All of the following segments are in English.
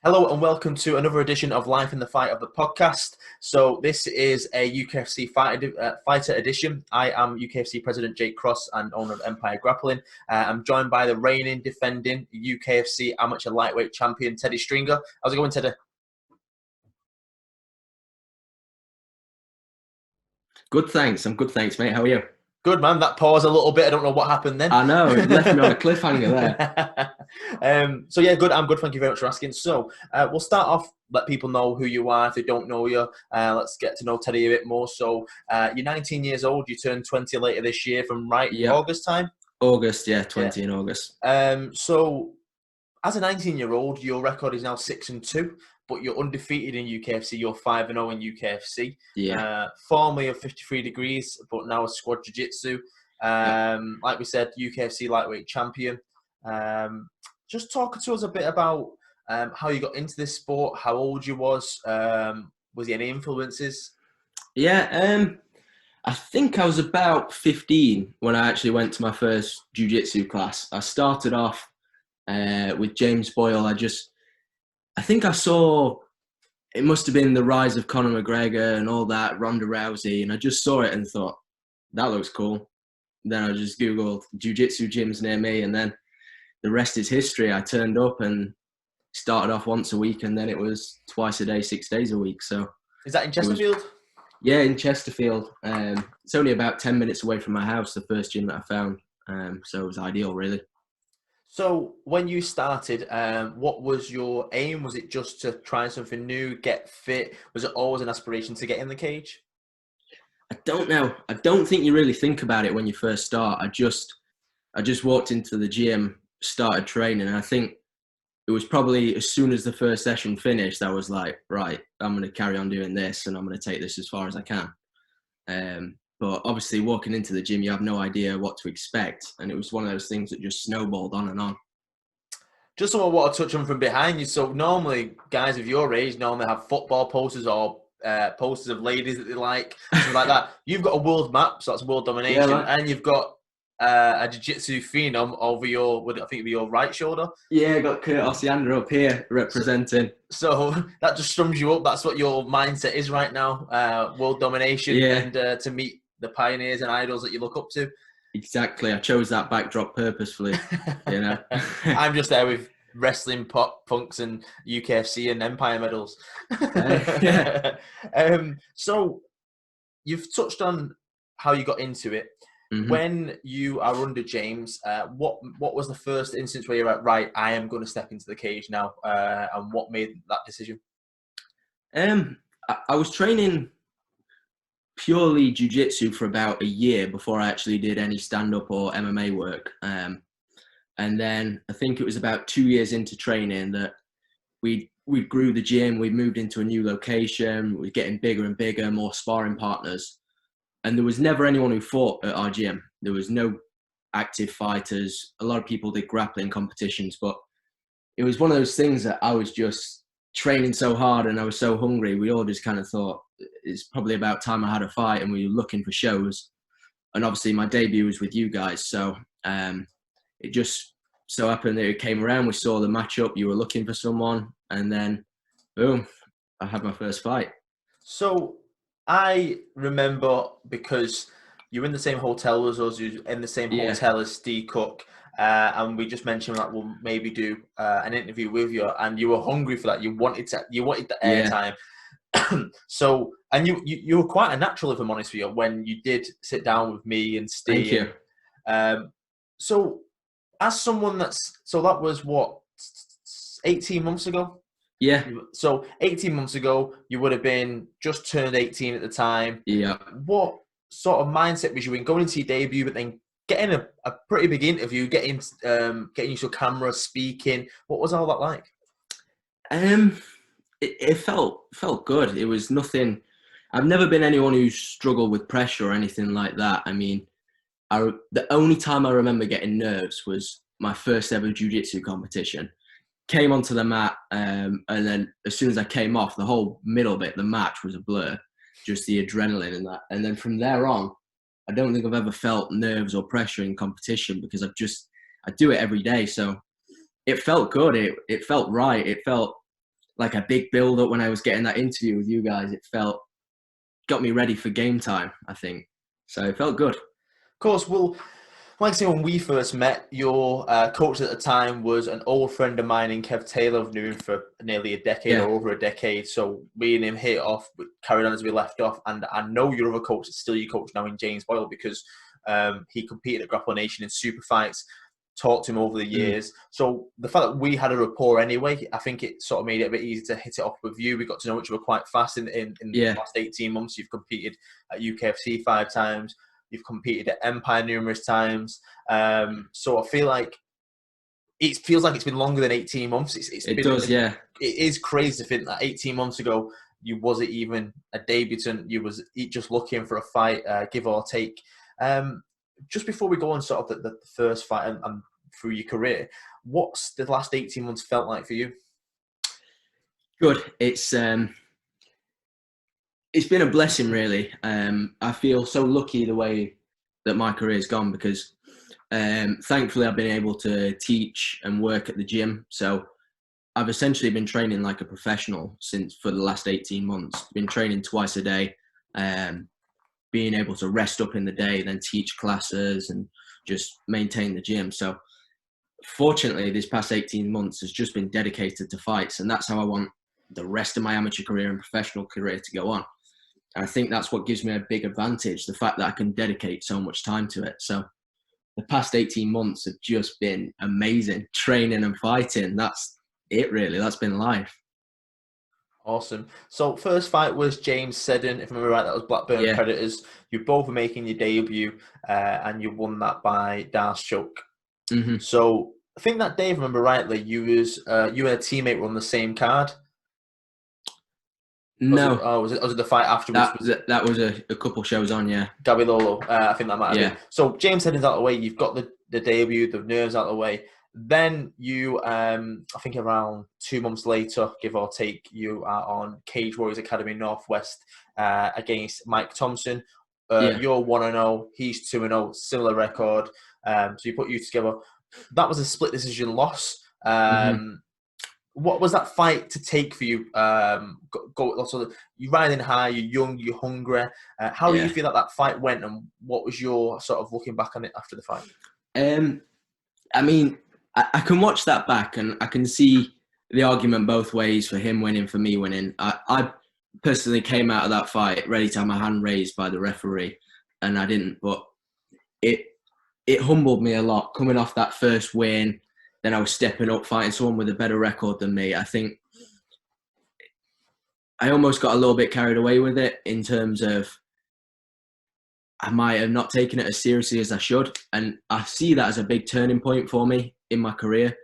Hello and welcome to another edition of Life in the Fight of the podcast. So this is a UKFC fighter edition. I am UKFC President Jake Cross and owner of Empire Grappling. I'm joined by the reigning, defending UKFC amateur lightweight champion Teddy Stringer. How's it going, Teddy? Good, thanks. I'm good, thanks, mate. How are you? Good, man. That paused a little bit. I don't know what happened then. I know, it left me on a cliffhanger there. So yeah, good. I'm good. Thank you very much for asking. So we'll start off. Let people know who you are if they don't know you. Let's get to know Teddy a bit more. So you're 19 years old. You turn 20 later this year, from right Yep. August time. August, yeah, Yeah. 20 in August. So as a 19-year-old, your record is now 6-2, but you're undefeated in UKFC. You're 5-0 in UKFC. Yeah. Formerly of 53 Degrees, but now a squad jiu-jitsu. Yep. Like we said, UKFC lightweight champion. Just talk to us a bit about how you got into this sport, how old you was there any influences? Yeah, I think I was about 15 when I actually went to my first jiu-jitsu class. I started off with James Boyle. I think I saw, it must have been the rise of Conor McGregor and all that, Ronda Rousey, and I just saw it and thought, that looks cool. Then I just Googled jiu-jitsu gyms near me, and then the rest is history. I turned up and started off once a week, and then it was twice a day, 6 days a week. So Is that in it was, Chesterfield? yeah, in Chesterfield. It's only about 10 minutes away from my house, the first gym that I found. So it was ideal, really. So when you started, what was your aim? Was it just to try something new, get fit? Was it always an aspiration to get in the cage? I don't know. I don't think you really think about it when you first start. I just walked into the gym, started training, and I think it was probably as soon as the first session finished, I was like, right, I'm going to carry on doing this, and I'm going to take this as far as I can. But obviously, walking into the gym, you have no idea what to expect, and it was one of those things that just snowballed on and on. Just someone want to touch on from behind you. So normally, guys of your age normally have football posters or posters of ladies that they like, something like that. You've got a world map, so that's world Yeah, domination, man. and you've got a jiu-jitsu phenom over your, I think, your right shoulder. Yeah, got Kurt Osiander up here So, representing. so that just sums you up. That's what your mindset is right now: world domination, Yeah, and to meet the pioneers and idols that you look up to. exactly. I chose that backdrop purposefully, you know. I'm just there with wrestling punks and UKFC and Empire medals. Yeah. So you've touched on how you got into it. hmm When you are under James, what was the first instance where you're like, right, I am going to step into the cage now, and what made that decision? I was training purely jiu-jitsu for about a year before I actually did any stand-up or MMA work. And then I think it was about 2 years into training that we grew the gym. We moved into a new location. We were getting bigger and bigger, more sparring partners. And there was never anyone who fought at our gym. There was no active fighters. A lot of people did grappling competitions, but it was one of those things that I was just training so hard and I was so hungry. We all just kind of thought it's probably about time I had a fight, and we were looking for shows. And obviously, my debut was with you guys, so it just so happened that it came around. We saw the matchup. You were looking for someone, and then boom, I had my first fight. So I remember, because you're in the same hotel as us, you're in the same Yeah, hotel as Steve Cook, and we just mentioned that we'll maybe do an interview with you, and you were hungry for that. You wanted the yeah. airtime. So, and you were quite a natural, if I'm honest with you, when you did sit down with me and Thank Steve. you. Um, so, as someone that was what, 18 months ago. Yeah, So 18 months ago, you would have been just turned 18 at the time. yeah. What sort of mindset was you in going into your debut, but then getting a pretty big interview, getting used to camera, speaking? What was all that like? Um, it felt good. It was nothing. I've never been anyone who's struggled with pressure or anything like that. I mean, the only time I remember getting nerves was my first ever jiu-jitsu competition. Came onto the mat, and then as soon as I came off, the whole middle bit, the match was a blur, just the adrenaline and that. And then from there on, I don't think I've ever felt nerves or pressure in competition because I do it every day. So it felt good. It felt right. It felt like a big build up when I was getting that interview with you guys. It got me ready for game time, I think. So it felt good. Of course, well, like I say, when we first met, your coach at the time was an old friend of mine in Kev Taylor. I've known him for nearly a decade or over a decade. So me and him hit it off, carried on as we left off. And I know your other coach is still your coach now in James Boyle, because he competed at Grapple Nation in super fights, talked to him over the years. So the fact that we had a rapport anyway, I think it sort of made it a bit easy to hit it off with you. We got to know each other quite fast in the last 18 months. You've competed at UKFC 5 times. You've competed at Empire numerous times. So I feel like it feels like it's been longer than 18 months. It is crazy to think that 18 months ago, you wasn't even a debutant. You was just looking for a fight, give or take. Just before we go on sort of the first fight and through your career, what's the last 18 months felt like for you? Good. It's been a blessing, really. I feel so lucky the way that my career's gone, because thankfully I've been able to teach and work at the gym. So I've essentially been training like a professional for the last 18 months. Been training twice a day, being able to rest up in the day, then teach classes and just maintain the gym. So fortunately, this past 18 months has just been dedicated to fights, and that's how I want the rest of my amateur career and professional career to go on. And I think that's what gives me a big advantage, the fact that I can dedicate so much time to it. So the past 18 months have just been amazing, training and fighting. That's it, really. That's been life. Awesome. So first fight was James Seddon, if I remember right. That was Blackburn Predators. You both were making your debut, and you won that by Darce choke. Mm-hmm. So I think that day, if I remember rightly, you and a teammate were on the same card. No. Was it the fight afterwards? That was a couple shows on, yeah. Gabby Lolo, I think that might have been. So James Seddon's out of the way. You've got the debut, the nerves out of the way. Then you, I think around 2 months later, give or take, you are on Cage Warriors Academy Northwest against Mike Thompson. You're 1-0, he's 2-0, similar record. So you put you together. That was a split decision loss. What was that fight to take for you? You're riding high, you're young, you're hungry. How do you feel that fight went, and what was your sort of looking back on it after the fight? I mean, I can watch that back and I can see the argument both ways, for him winning, for me winning. I personally came out of that fight ready to have my hand raised by the referee, and I didn't. But it humbled me a lot coming off that first win. Then I was stepping up, fighting someone with a better record than me. I think I almost got a little bit carried away with it, in terms of I might have not taken it as seriously as I should. And I see that as a big turning point for me in my career,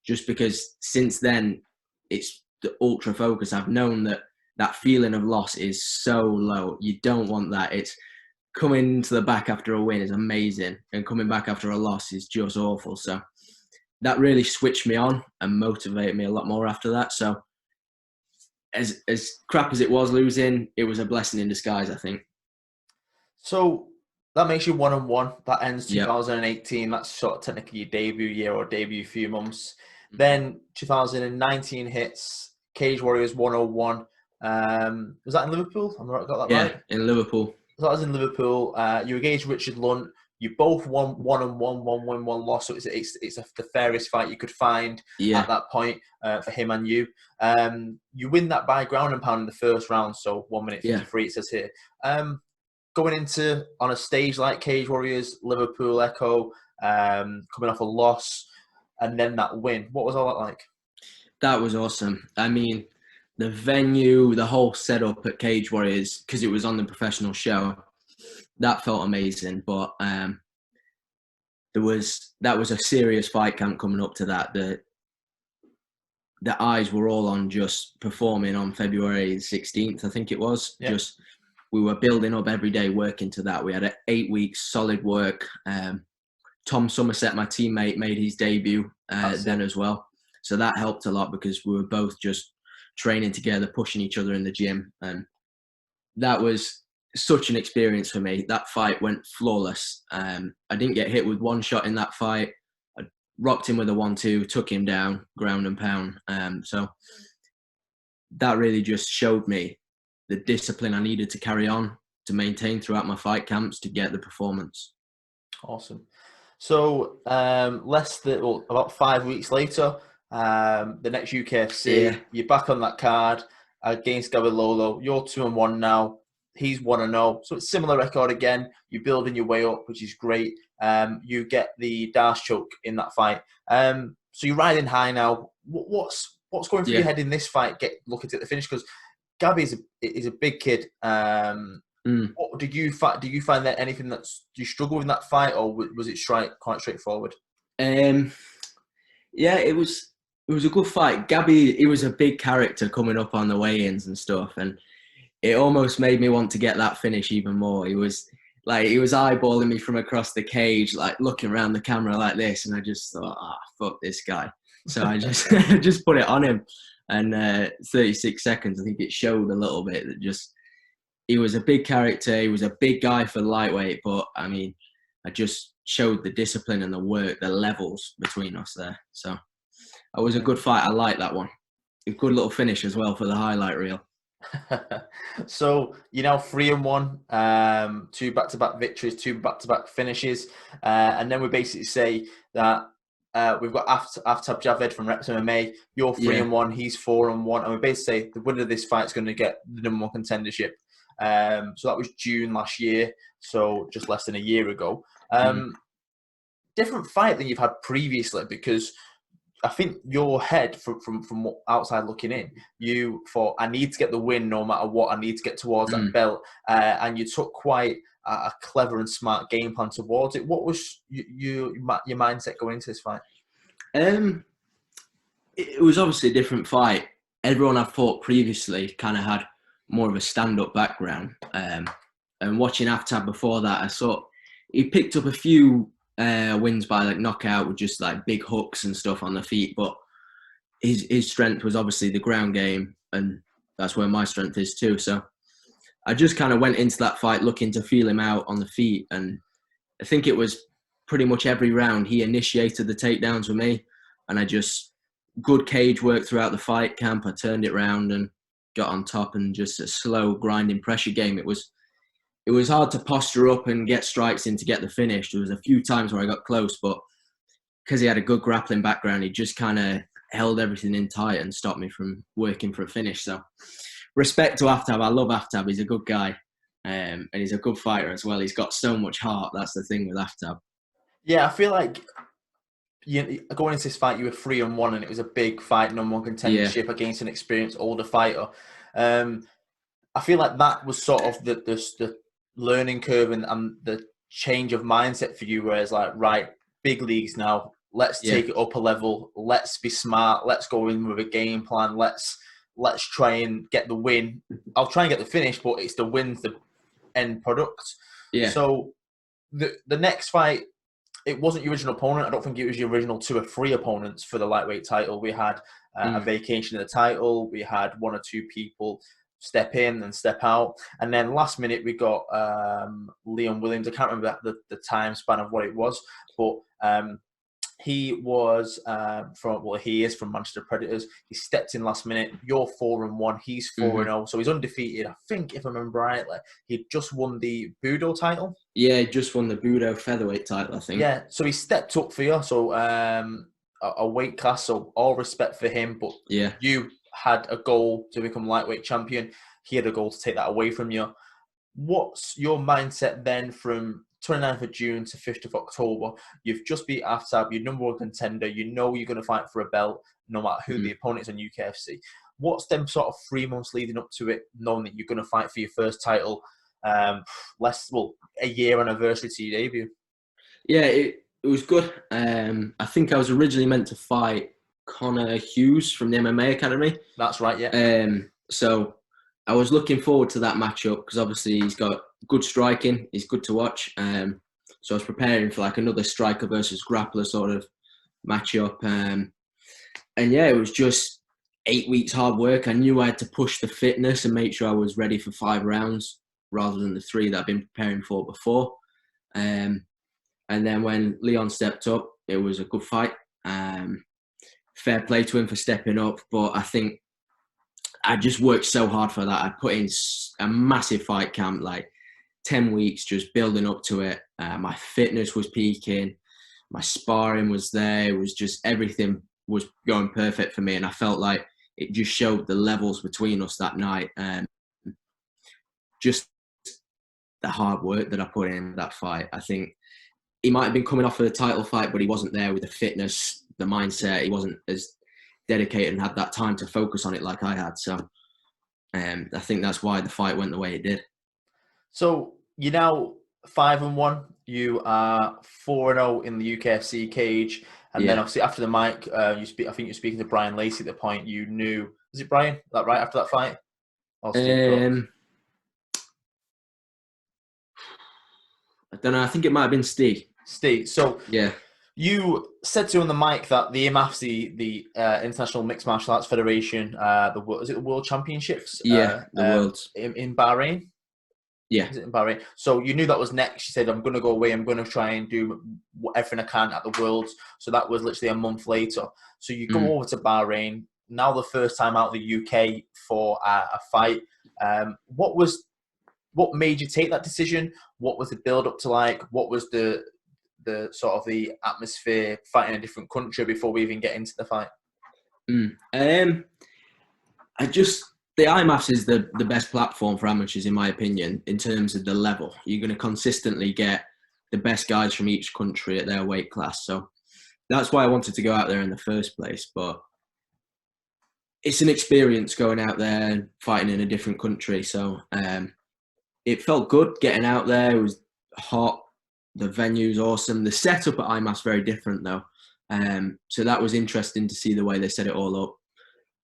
just because since then, it's the ultra focus. I've known that feeling of loss is so low. You don't want that. It's coming to the back after a win is amazing, and coming back after a loss is just awful. So that really switched me on and motivated me a lot more after that. So as crap as it was losing, it was a blessing in disguise, I think. So that makes you 1-1. That ends 2018. That's sort of technically your debut year or debut few months. Then 2019 hits, Cage Warriors 101. Was that in Liverpool? I've got that right? Yeah, in Liverpool. So that was in Liverpool. You engaged Richard Lunt. You both won 1-1, 1-1 loss. So it's the fairest fight you could find at that point for him and you. You win that by ground and pound in the first round. So 1 minute 53, it says here. Going into on a stage like Cage Warriors, Liverpool Echo, coming off a loss, and then that win. What was all that like? That was awesome. I mean, the venue, the whole setup at Cage Warriors, because it was on the professional show, that felt amazing. But that was a serious fight camp coming up to that. The eyes were all on just performing on February 16th, I think it was. Yeah. We were building up every day, working to that. We had 8 weeks solid work. Tom Somerset, my teammate, made his debut then as well. So that helped a lot, because we were both just training together, pushing each other in the gym. And that was such an experience for me. That fight went flawless. I didn't get hit with one shot in that fight. I rocked him with a 1-2, took him down, ground and pound. So that really just showed me the discipline I needed to carry on to maintain throughout my fight camps to get the performance. Awesome. So about 5 weeks later, the next UKFC, Yeah. you're back on that card against Gabilolo. You're 2-1 now. He's 1-0. So it's similar record again. You're building your way up, which is great. You get the Darce choke in that fight. So you're riding high now. What's going through your head in this fight? Looking at the finish, because Gabby is a big kid. What do you find that anything do you struggle in that fight, or was it quite straightforward? Yeah, it was a good fight. Gabby, he was a big character coming up on the weigh-ins and stuff, and it almost made me want to get that finish even more. He was eyeballing me from across the cage, like looking around the camera like this, and I just thought, fuck this guy. So I just just put it on him, and 36 seconds, I think it showed a little bit that just he was a big character. He was a big guy for lightweight, but I mean, I just showed the discipline and the work, the levels between us there. So it was a good fight. I like that one. A good little finish as well for the highlight reel. So you're now 3-1, 2 back-to-back victories, 2 back-to-back finishes, and then we basically say that we've got Aftab Javed from Reps MMA. You're 3-1, he's 4-1, and we basically say the winner of this fight is going to get the #1 contendership. So that was June last year, so just less than a year ago. Different fight than you've had previously, because I think your head, from outside looking in, you thought, I need to get the win no matter what. I need to get towards that belt, and you took quite a clever and smart game plan towards it. What was your mindset going into this fight? It was obviously a different fight. Everyone I've fought previously kind of had more of a stand-up background. And watching Aftab before that, I saw he picked up a few wins by like knockout with just like big hooks and stuff on the feet, but his strength was obviously the ground game, and that's where my strength is too. So I just kind of went into that fight looking to feel him out on the feet, and I think it was pretty much every round he initiated the takedowns with me, and I just good cage work throughout the fight camp. I turned it round and got on top, and just a slow grinding pressure game. It was hard to posture up and get strikes in to get the finish. There was a few times where I got close, but because he had a good grappling background, he just kind of held everything in tight and stopped me from working for a finish. So respect to Aftab. I love Aftab. He's a good guy, and he's a good fighter as well. He's got so much heart. That's the thing with Aftab. Yeah, I feel like going into this fight, you were 3-1, and it was a big fight, #1 contendership against an experienced older fighter. I feel like that was sort of the learning curve and the change of mindset for you, whereas like, right, big leagues now, let's take it up a level, let's be smart, let's go in with a game plan, let's try and get the win. I'll try and get the finish, but it's the win's the end product. So the next fight, it wasn't your original opponent. I don't think it was your original 2 or 3 opponents for the lightweight title. We had a vacation of the title. We had 1 or 2 people step in and step out. And then last minute, we got Leon Williams. I can't remember the time span of what it was, but he was he is from Manchester Predators. He stepped in last minute. You're 4-1. He's 4-0. So he's undefeated. I think, if I remember rightly, he just won the Budo title. Yeah, he just won the Budo featherweight title, I think. Yeah, so he stepped up for you. So a weight class. So all respect for him. But you had a goal to become lightweight champion. He had a goal to take that away from you. What's your mindset then from 29th of June to 5th of October? You've just beat Aftab, you're #1 contender. You know you're going to fight for a belt no matter who the opponent is on UKFC. What's them sort of 3 months leading up to it, knowing that you're going to fight for your first title, a year anniversary to your debut? Yeah, it was good. I think I was originally meant to fight Connor Hughes from the MMA Academy. That's right, yeah. So I was looking forward to that matchup because obviously he's got good striking. He's good to watch. So I was preparing for like another striker versus grappler sort of matchup. And yeah, it was just 8 weeks hard work. I knew I had to push the fitness and make sure I was ready for 5 rounds rather than the 3 that I've been preparing for before. And then when Leon stepped up, it was a good fight. Fair play to him for stepping up, but I think I just worked so hard for that. I put in a massive fight camp, like 10 weeks, just building up to it. My fitness was peaking. My sparring was there. It was just everything was going perfect for me. And I felt like it just showed the levels between us that night. Just the hard work that I put in that fight. I think he might have been coming off of a title fight, but he wasn't there with the fitness, the mindset. He wasn't as dedicated and had that time to focus on it like I had. So I think that's why the fight went the way it did. So you're now 5-1. You are 4-0 in the UKFC cage, and then obviously after the mic, I think you're speaking to Brian Lacey at the point. You knew, is it Brian? Is that right after that fight? Or I don't know. I think it might have been Steve. Steve. So yeah, you said to him on the mic that the IMMAF, the International Mixed Martial Arts Federation, is it the World Championships? Yeah, the Worlds in Bahrain. Yeah, is it in Bahrain? So you knew that was next. You said, "I'm going to go away. I'm going to try and do everything I can at the Worlds." So that was literally a month later. So you go over to Bahrain. Now the first time out of the UK for a fight. What made you take that decision? What was the build up to like? What was the sort of the atmosphere fighting in a different country before we even get into the fight? The IMMAF is the best platform for amateurs, in my opinion, in terms of the level. You're going to consistently get the best guys from each country at their weight class. So that's why I wanted to go out there in the first place. But it's an experience going out there and fighting in a different country. So it felt good getting out there. It was hot. The venue's awesome. The setup at IMMAF's very different, though. So that was interesting to see the way they set it all up.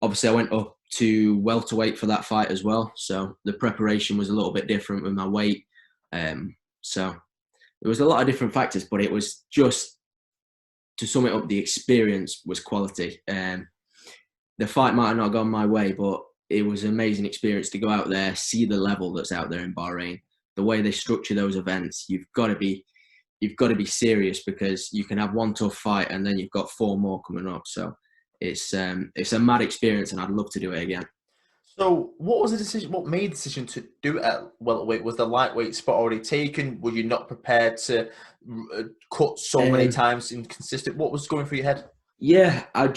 Obviously, I went up to welterweight for that fight as well. So the preparation was a little bit different with my weight. So there was a lot of different factors, but it was just, to sum it up, the experience was quality. The fight might have not gone my way, but it was an amazing experience to go out there, see the level that's out there in Bahrain, the way they structure those events. You've got to be serious, because you can have one tough fight and then you've got 4 more coming up. So it's a mad experience, and I'd love to do it again. So what was the decision? What made the decision to do it at welterweight? Was the lightweight spot already taken? Were you not prepared to cut so many times inconsistent? What was going through your head? Yeah, I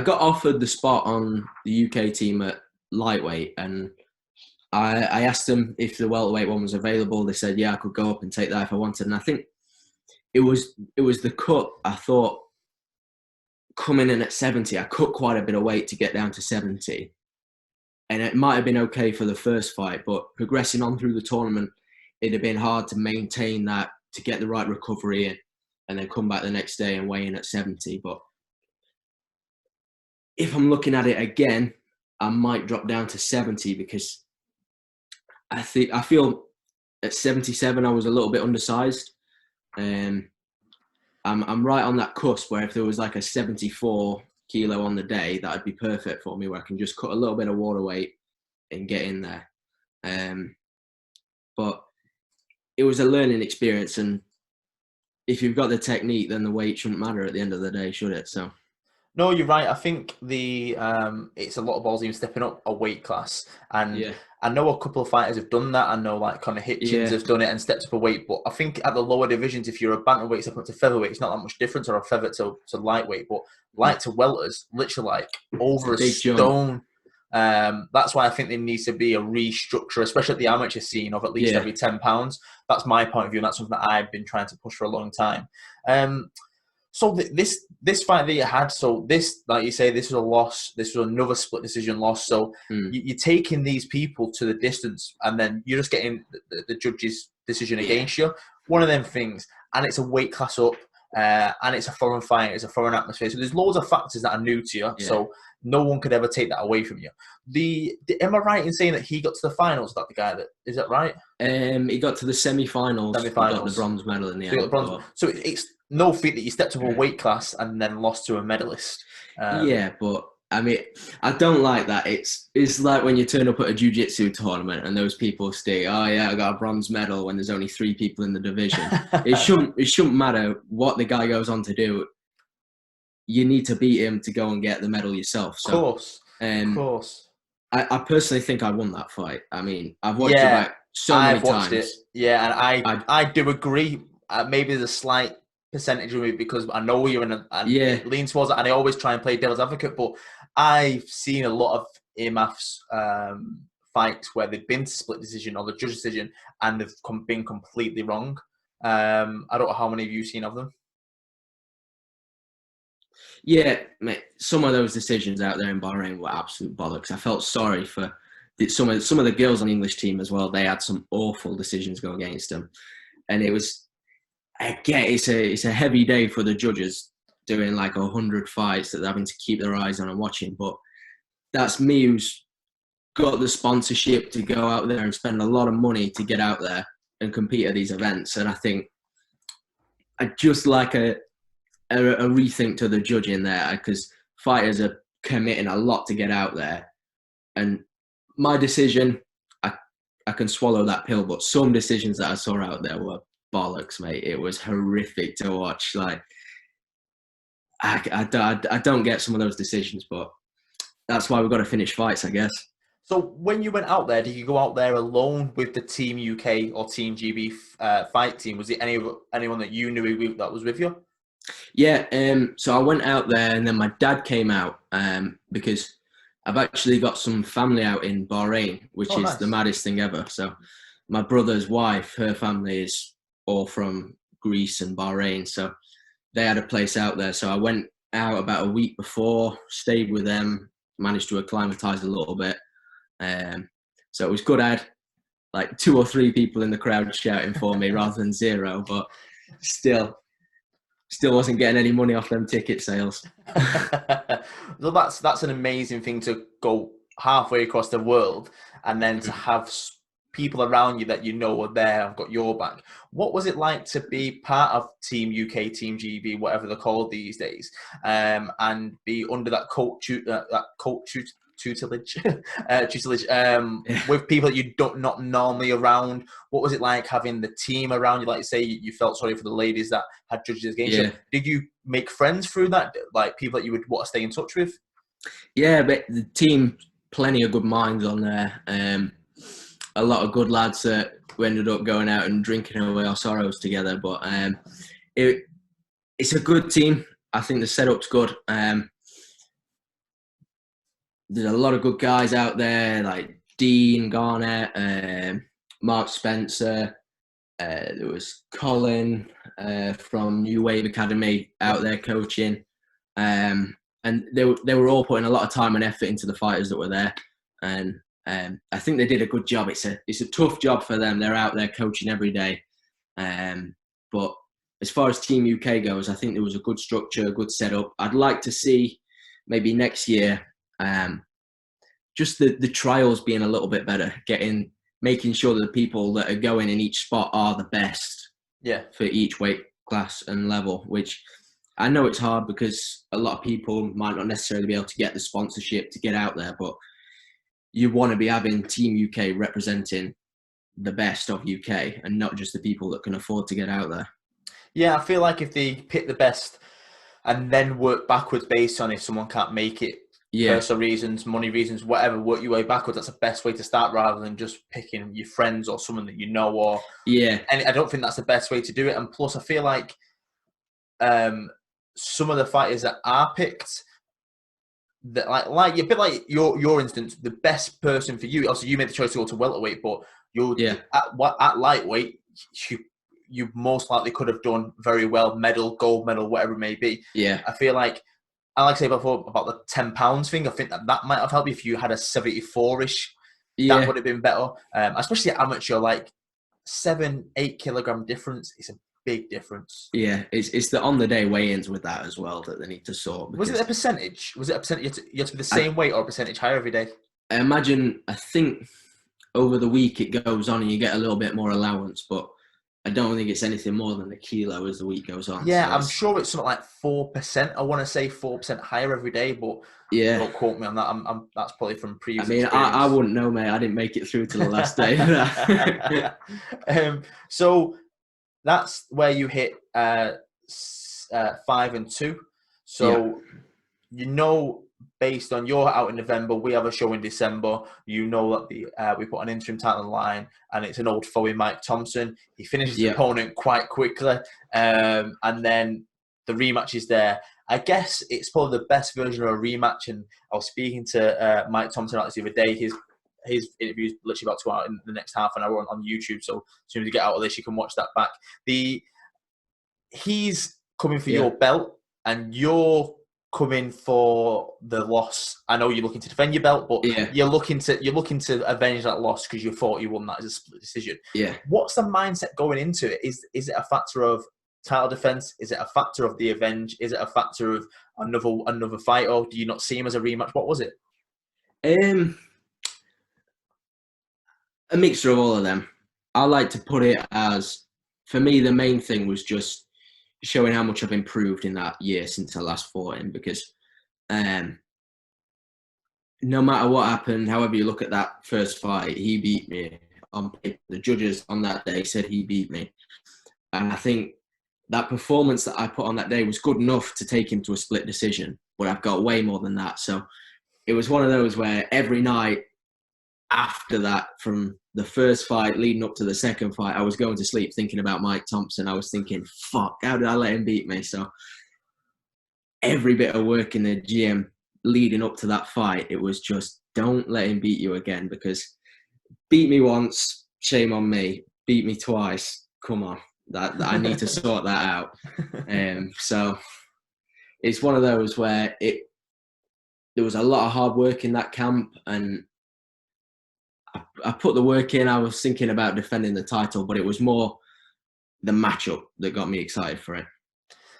got offered the spot on the UK team at lightweight, and I asked them if the welterweight one was available. They said, yeah, I could go up and take that if I wanted. And I think it was the cut. I thought, coming in at 70, I cut quite a bit of weight to get down to 70. And it might have been okay for the first fight, but progressing on through the tournament, it'd have been hard to maintain that, to get the right recovery in, and then come back the next day and weigh in at 70. But if I'm looking at it again, I might drop down to 70, because I feel at 77 I was a little bit undersized. I'm right on that cusp where if there was like a 74 kilo on the day, that'd be perfect for me, where I can just cut a little bit of water weight and get in there. But it was a learning experience, and if you've got the technique, then the weight shouldn't matter at the end of the day, should it? So. No, you're right. I think it's a lot of balls even stepping up a weight class, and I know a couple of fighters have done that. I know like Conor Hitchens has done it and stepped up a weight, but I think at the lower divisions, if you're a bantamweight step up to featherweight, it's not that much difference, or a feather to lightweight. But light to welters, literally like over a stone. That's why I think there needs to be a restructure, especially at the amateur scene, of at least every £10. That's my point of view, and that's something that I've been trying to push for a long time. So this fight that you had, so this, like you say, this was a loss. This was another split decision loss. So you're taking these people to the distance, and then you're just getting the judge's decision against you. One of them things, and it's a weight class up, and it's a foreign fight. It's a foreign atmosphere. So there's loads of factors that are new to you. So no one could ever take that away from you. Am I right in saying that he got to the finals? That the guy that is that right? He got to the semi-finals. He got the bronze medal in the end. So it's no feat that you stepped up a weight class and then lost to a medalist. But I mean, I don't like that. It's like when you turn up at a jiu-jitsu tournament and those people say, "Oh yeah, I got a bronze medal," when there's only 3 people in the division. It shouldn't matter what the guy goes on to do. You need to beat him to go and get the medal yourself. So, of course. I personally think I won that fight. I mean, I've watched it Yeah, back so many I've watched it. times. Yeah, and I I do agree. Maybe there's a slight percentage of it because I know you're in and yeah, it leans towards it, and I always try and play devil's advocate. But I've seen a lot of IMMAF's fights where they've been to split decision or the judge decision, and they've been completely wrong. I don't know how many of you've seen of them. yeah, mate. Some of those decisions out there in Bahrain were absolute bollocks. I felt sorry for some of the girls on the English team as well. They had some awful decisions go against them, and it was. I get it's a heavy day for the judges doing like 100 fights that they're having to keep their eyes on and watching. But that's me who's got the sponsorship to go out there and spend a lot of money to get out there and compete at these events. And I think I just like a rethink to the judging there because fighters are committing a lot to get out there. And my decision, I can swallow that pill, but some decisions that I saw out there were bollocks, mate. It was horrific to watch. Like, I don't get some of those decisions, but that's why we've got to finish fights, I guess. So when you went out there, did you go out there alone with the Team UK or Team GB fight team? Was it anyone that you knew that was with you? Yeah, so I went out there and then my dad came out because I've actually got some family out in Bahrain, which Oh, is the nice. maddest thing ever. So my brother's wife, her family is all from Greece and Bahrain. So they had a place out there. So I went out about a week before, stayed with them, managed to acclimatise a little bit. So it was good. I had like 2 or 3 people in the crowd shouting for me rather than zero, but still wasn't getting any money off them ticket sales. So that's an amazing thing to go halfway across the world and then to have people around you that you know are there and got your back. What was it like to be part of Team UK, Team GB, whatever they're called these days, and be under that coach tutelage, tutelage Yeah. with people that you don't not normally around? What was it like having the team around you? Like you say, you felt sorry for the ladies that had judges against you. Yeah. Did you make friends through that? Like people that you would want to stay in touch with? Yeah, but the team, plenty of good minds on there. A lot of good lads that we ended up going out and drinking away our sorrows together. But it, it's a good team. I think the setup's good. There's a lot of good guys out there like Dean Garnett, Mark Spencer. There was Colin from New Wave Academy out there coaching. And they were all putting a lot of time and effort into the fighters that were there. And I think they did a good job. It's a tough job for them. They're out there coaching every day. But as far as Team UK goes, I think there was a good structure, a good setup. I'd like to see maybe next year just the trials being a little bit better, making sure that the people that are going in each spot are the best for each weight class and level, which I know it's hard because a lot of people might not necessarily be able to get the sponsorship to get out there, but you want to be having Team UK representing the best of UK and not just the people that can afford to get out there. Yeah, I feel like if they pick the best and then work backwards based on if someone can't make it, Yeah, personal reasons, money reasons, whatever, work your way backwards. That's the best way to start rather than just picking your friends or someone that you know. yeah, And I don't think that's the best way to do it. And plus, I feel like some of the fighters that are picked, that like a bit like your instance, the best person for you. Also, you made the choice to go to welterweight, but you're yeah, at lightweight. You most likely could have done very well, medal, gold medal, whatever it may be. yeah, I feel like I like to say before about the £10 thing. I think that might have helped if you had a 74-ish. That yeah, would have been better, especially at amateur. Like 7-8 kilogram difference is a big difference. yeah. It's the on the day weigh-ins with that as well that they need to sort Was it a because percentage? Was it a percentage? You had to be the I, same weight or a percentage higher every day? I imagine, I think over the week it goes on and you get a little bit more allowance, but I don't think it's anything more than a kilo as the week goes on. Yeah, So I'm it's, sure it's something like 4%. I want to say 4% higher every day, but yeah. don't quote me on that. That's probably from I previous mean, I experience. wouldn't know, mate. I didn't make it through to the last day. So that's where you hit 5 and 2. Yeah, So you know based on you're out in November, we have a show in December. You know that we put an interim title on the line, and it's an old foe in Mike Thompson. He finishes his opponent quite quickly, and then the rematch is there. I guess it's probably the best version of a rematch. And I was speaking to Mike Thompson about this the other day. His interview is literally about to go out in the next half an hour on YouTube. So as soon as you get out of this, you can watch that back. He's coming for your belt, and you're coming for the loss. I know you're looking to defend your belt, but you're looking to avenge that loss because you thought you won that as a split decision. Yeah. What's the mindset going into it? Is it a factor of title defense? Is it a factor of the avenge? Is it a factor of another fight? Or do you not see him as a rematch? What was it? A mixture of all of them. I like to put it as, for me, the main thing was just showing how much I've improved in that year since I last fought him, because no matter what happened, however you look at that first fight, he beat me on paper. The judges on that day said he beat me. And I think that performance that I put on that day was good enough to take him to a split decision, but I've got way more than that. So it was one of those where every night after that, from the first fight leading up to the second fight, I was going to sleep thinking about Mike Thompson. I was thinking, fuck, how did I let him beat me? So every bit of work in the gym leading up to that fight, it was just, don't let him beat you again, because beat me once, shame on me. Beat me twice, come on. That I need to sort that out. So it's one of those where there was a lot of hard work in that camp, and I put the work in. I was thinking about defending the title, but it was more the matchup that got me excited for it.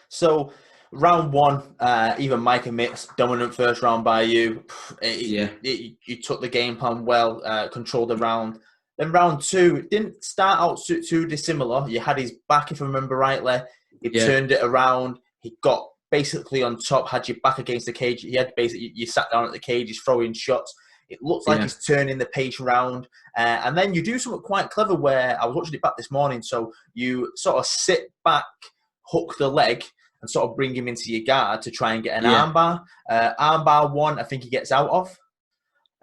So round one, even Mike admits, dominant first round by you. You took the game plan well, controlled the round. Then round two, it didn't start out too dissimilar. You had his back, if I remember rightly. He turned it around. He got basically on top, had your back against the cage. He had basically, you sat down at the cage, he's throwing shots. It looks like he's turning the pace round. And then you do something quite clever where I was watching it back this morning. So you sort of sit back, hook the leg, and sort of bring him into your guard to try and get an armbar. Armbar one, I think he gets out of.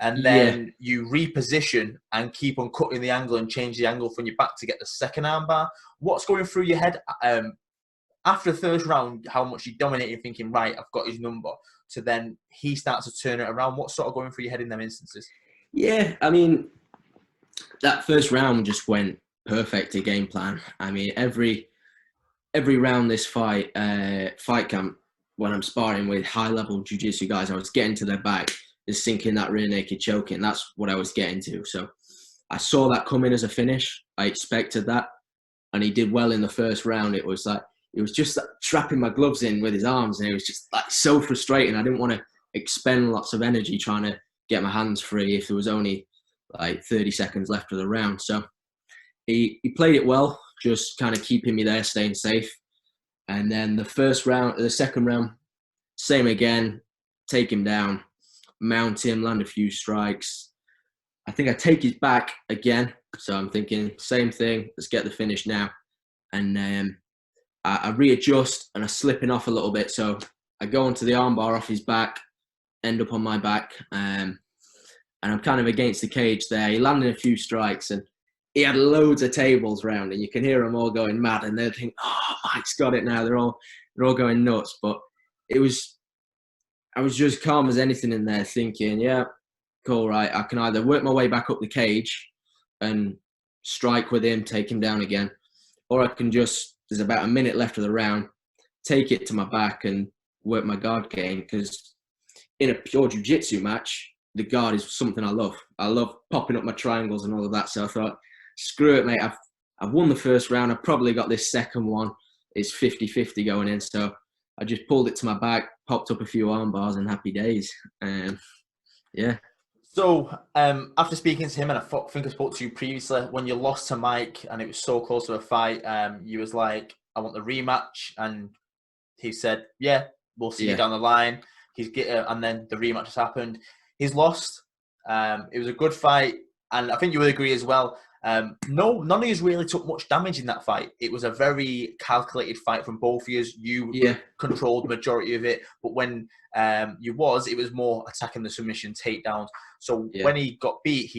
And then you reposition and keep on cutting the angle and change the angle from your back to get the second armbar. What's going through your head after the first round, how much you dominated thinking, right, I've got his number, to then he starts to turn it around? What's sort of going through your head in them instances? Yeah, I mean, that first round just went perfect to game plan. I mean, every round this fight camp, when I'm sparring with high-level jiu-jitsu guys, I was getting to their back, just sinking that rear naked choking. That's what I was getting to. So I saw that coming as a finish. I expected that. And he did well in the first round. It was just like trapping my gloves in with his arms. And it was just like so frustrating. I didn't want to expend lots of energy trying to get my hands free if there was only like 30 seconds left of the round. So he played it well, just kind of keeping me there, staying safe. And then the second round, same again, take him down, mount him, land a few strikes. I think I take his back again. So I'm thinking, same thing, let's get the finish now. And I readjust and I'm slipping off a little bit. So I go onto the armbar off his back, end up on my back. And I'm kind of against the cage there. He landed a few strikes and he had loads of tables round, and you can hear them all going mad. And they're thinking, oh, Mike's got it now. They're all going nuts. But I was just calm as anything in there, thinking, yeah, cool, right. I can either work my way back up the cage and strike with him, take him down again, or I can just, there's about a minute left of the round, take it to my back and work my guard game. Because in a pure jiu-jitsu match, the guard is something I love. I love popping up my triangles and all of that. So I thought, screw it, mate. I've won the first round. I've probably got this second one. It's 50-50 going in. So I just pulled it to my back, popped up a few arm bars, and happy days. Yeah. So after speaking to him, and I think I spoke to you previously, when you lost to Mike and it was so close to a fight, you was like, I want the rematch. And he said, yeah, we'll see you down the line. And then the rematch has happened. He's lost. It was a good fight. And I think you would agree as well. No, none of you really took much damage in that fight. It was a very calculated fight from both of you. You controlled the majority of it, but when it was more attacking the submission takedowns. So when he got beat,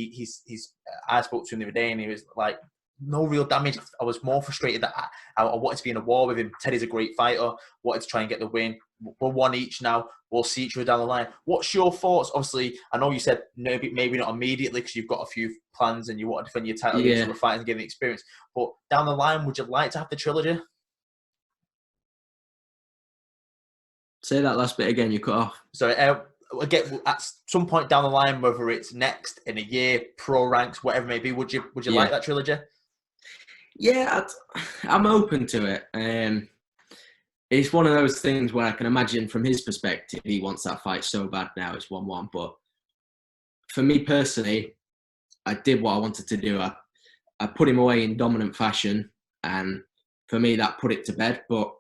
I spoke to him the other day, and he was like, no real damage. I was more frustrated that I wanted to be in a war with him. Teddy's a great fighter. Wanted to try and get the win. We're one each now. We'll see each other down the line. What's your thoughts? Obviously, I know you said maybe not immediately because you've got a few plans and you want to defend your title against other fighters and get the experience. But down the line, would you like to have the trilogy? Say that last bit again. You cut off. Sorry. Again, at some point down the line, whether it's next in a year, pro ranks, whatever it may be, would you like that trilogy? Yeah, I'm open to it. It's one of those things where I can imagine from his perspective, he wants that fight so bad now. It's 1-1. But for me personally, I did what I wanted to do. I put him away in dominant fashion, and for me, that put it to bed. But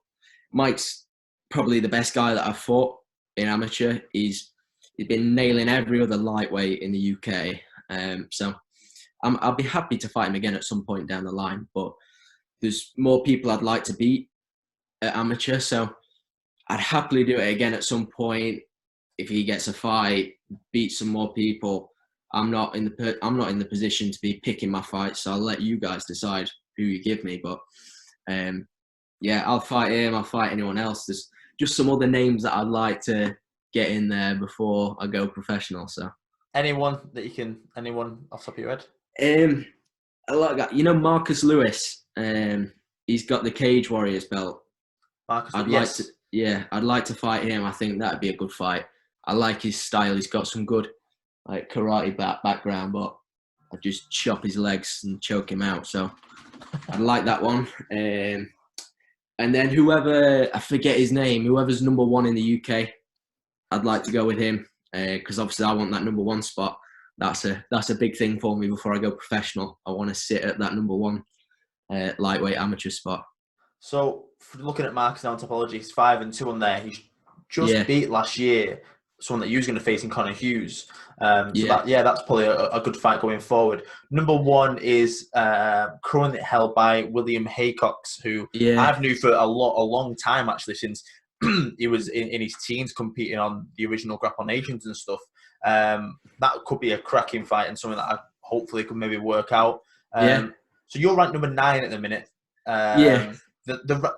Mike's probably the best guy that I've fought in amateur. He's been nailing every other lightweight in the UK. So I'll be happy to fight him again at some point down the line. But there's more people I'd like to beat at amateur, so I'd happily do it again at some point if he gets a fight, beat some more people. I'm not in the position to be picking my fights, so I'll let you guys decide who you give me. But I'll fight him. I'll fight anyone else. There's just some other names that I'd like to get in there before I go professional. So anyone off the top of your head? I like that. Marcus Lewis. He's got the Cage Warriors belt. I'd like to fight him. I think that'd be a good fight. I like his style. He's got some good karate background, but I'd just chop his legs and choke him out. So I'd like that one. And then whoever, I forget his name, whoever's number one in the UK, I'd like to go with him because obviously I want that number one spot. That's a big thing for me before I go professional. I want to sit at that number one lightweight amateur spot. So looking at Marcus now on Topology, he's 5-2 on there. He's just beat last year someone that you was going to face in Connor Hughes. That's probably a good fight going forward. Number one is currently held by William Haycox, who I've knew for a long time actually, since he was in his teens competing on the original Grapple Nations and stuff. That could be a cracking fight and something that I hopefully could maybe work out. So you're ranked number 9 at the minute. The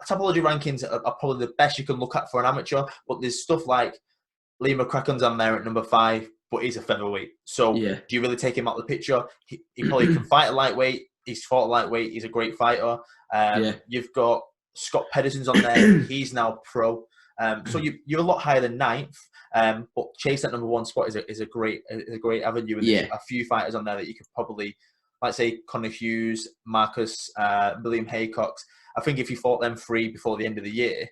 Topology rankings are probably the best you can look at for an amateur, but there's stuff like Lee McCracken's on there at number 5, but he's a featherweight. So do you really take him out of the picture? He probably can fight a lightweight. He's fought a lightweight. He's a great fitter. You've got Scott Pedersen's on there. He's now pro. So you're a lot higher than 9th. But chase that number 1 spot is a great avenue. And there's a few fighters on there that you could probably, like say Connor Hughes, Marcus, William Haycox. I think if you fought them 3 before the end of the year,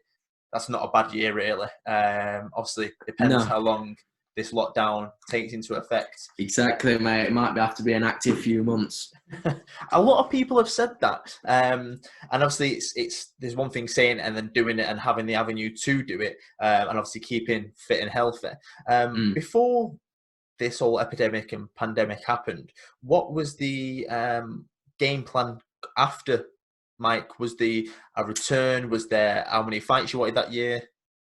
that's not a bad year, really. Obviously, depends how long this lockdown takes into effect. Exactly, mate. It might have to be an active few months. A lot of people have said that. And obviously, there's one thing saying and then doing it and having the avenue to do it, and obviously keeping fit and healthy. Before this whole epidemic and pandemic happened, what was the game plan after Mike? Was a return? Was there how many fights you wanted that year?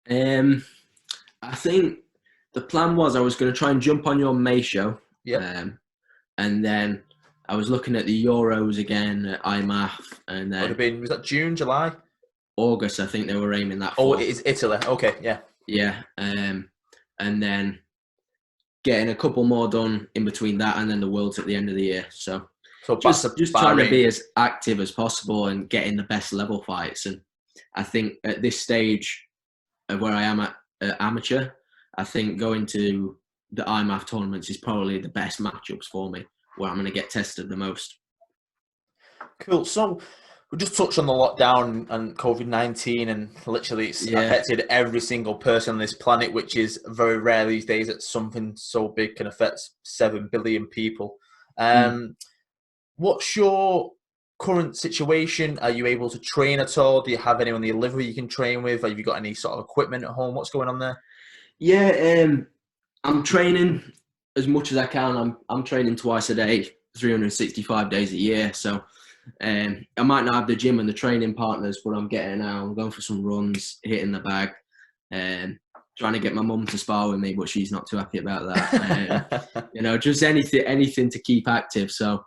I think the plan was I was going to try and jump on your May show. And then I was looking at the Euros again at IMMAF, and then was that June, July? August, I think they were aiming that for. Oh, it is Italy. Okay, and then getting a couple more done in between that and then the Worlds at the end of the year. So just trying to be as active as possible and getting the best level fights. And I think at this stage of where I am at amateur, I think going to the IMMAF tournaments is probably the best matchups for me, where I'm going to get tested the most. Cool. So we just touched on the lockdown and COVID-19, and literally it's affected every single person on this planet, which is very rare these days that something so big can affect 7 billion people. What's your current situation? Are you able to train at all? Do you have anyone in your livery you can train with? Have you got any sort of equipment at home? What's going on there? Yeah, I'm training as much as I can. I'm training twice a day. 365 days a year. So I might not have the gym and the training partners, but I'm getting out. I'm going for some runs, hitting the bag, trying to get my mum to spar with me, but she's not too happy about that. Just anything to keep active. So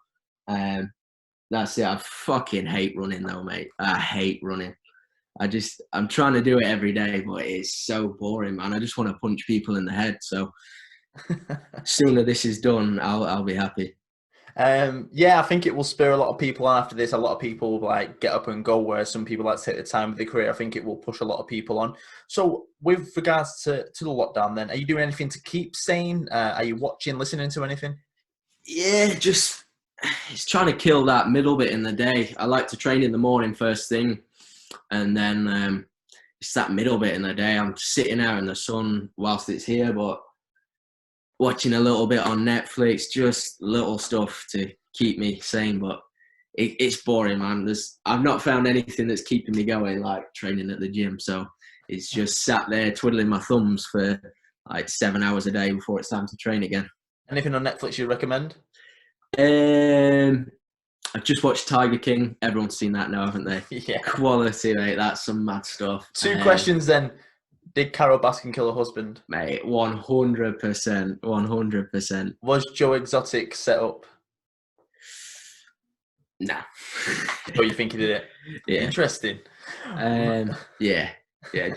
that's it. I fucking hate running though, mate. I hate running. I'm trying to do it every day, but it's so boring, man. I just want to punch people in the head. So sooner this is done, I'll be happy. I think it will spur a lot of people on after this. A lot of people like get up and go, where some people like to take the time of their career. I think it will push a lot of people on. So with regards to the lockdown then, are you doing anything to keep sane? Are you watching, listening to anything? Yeah, just it's trying to kill that middle bit in the day. I like to train in the morning first thing, and then it's that middle bit in the day. I'm sitting out in the sun whilst it's here, but watching a little bit on Netflix, just little stuff to keep me sane. But it's boring, man. I've not found anything that's keeping me going like training at the gym. So it's just sat there twiddling my thumbs for like 7 hours a day before it's time to train again. Anything on Netflix you recommend? I've just watched Tiger King. Everyone's seen that now, haven't they? Yeah. Quality, mate. That's some mad stuff. Two questions then. Did Carol Baskin kill her husband? Mate, 100%. 100%. Was Joe Exotic set up? Nah. Oh, you think he did it? Yeah. Interesting. Yeah.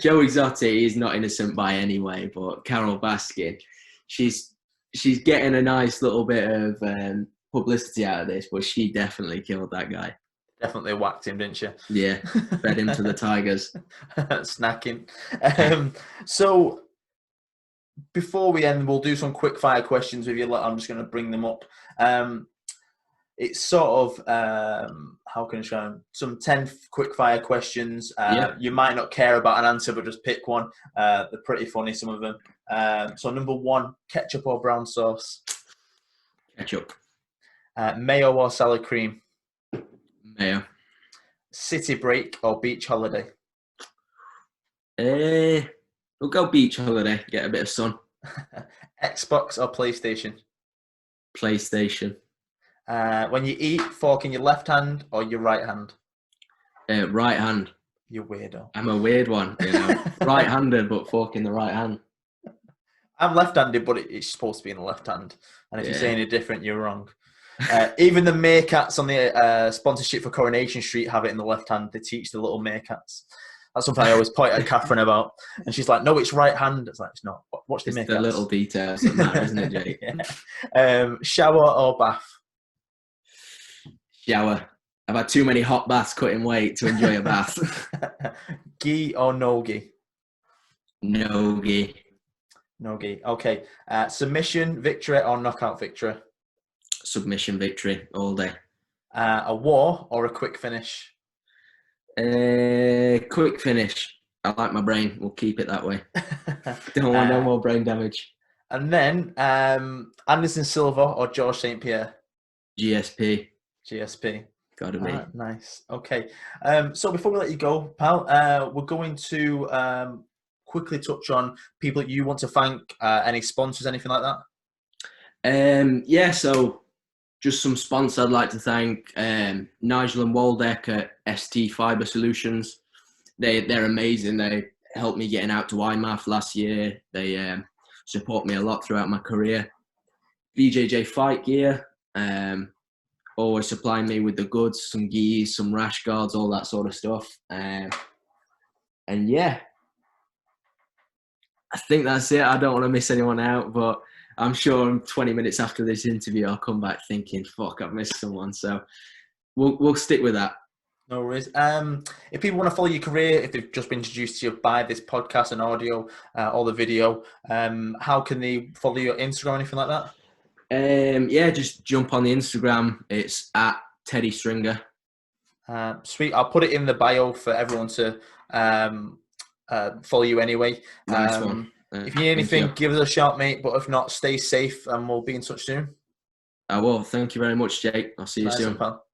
Joe Exotic is not innocent by any way, but Carol Baskin, she's getting a nice little bit of publicity out of this, but she definitely killed that guy. Definitely whacked him, didn't she? Yeah, fed him to the tigers. Snacking. So before we end, we'll do some quick fire questions with you. I'm just going to bring them up. It's sort of, how can I show them? Some 10 quick fire questions. You might not care about an answer, but just pick one. They're pretty funny, some of them. So number 1, ketchup or brown sauce? Ketchup. Mayo or salad cream? Mayo. City break or beach holiday? We'll go beach holiday, get a bit of sun. Xbox or PlayStation? PlayStation. When you eat, fork in your left hand or your right hand? Right hand. You weirdo. I'm a weird one, right-handed, but fork in the right hand. I'm left-handed, but it's supposed to be in the left hand. And if you're saying it different, you're wrong. Even the meerkats on the sponsorship for Coronation Street have it in the left hand. They teach the little meerkats. That's something I always point at Catherine about. And she's like, no, it's right hand. It's like, it's not. Watch the meerkats. The little details that matter, isn't it, Jake? Yeah. Shower or bath? Shower. I've had too many hot baths cutting weight to enjoy a bath. Gi or no gi? No gi. No gi. Okay. Submission victory or knockout victory? Submission victory all day. A war or a quick finish? Quick finish. I like my brain. We'll keep it that way. Don't want no more brain damage. And then Anderson Silva or George St. Pierre? GSP. Gotta be. Nice. Okay. So before we let you go, pal, we're going to quickly touch on people that you want to thank, any sponsors, anything like that. So just some sponsors I'd like to thank. Nigel and Waldeck at ST Fiber Solutions. They're amazing. They helped me getting out to IMMAF last year. They support me a lot throughout my career. BJJ Fight Gear. Always supplying me with the goods, some gis, some rash guards, all that sort of stuff. And yeah, I think that's it. I don't want to miss anyone out, but I'm sure 20 minutes after this interview, I'll come back thinking, fuck, I've missed someone. So we'll stick with that. No worries. If people want to follow your career, if they've just been introduced to you by this podcast and audio or the video, how can they follow your Instagram or anything like that? Just jump on the Instagram. It's at Teddy Stringer. Sweet. I'll put it in the bio for everyone to follow you anyway. Nice one. If you need anything, give us a shout, mate. But if not, stay safe and we'll be in touch soon. I will. Thank you very much, Jake. I'll see you soon. Pal.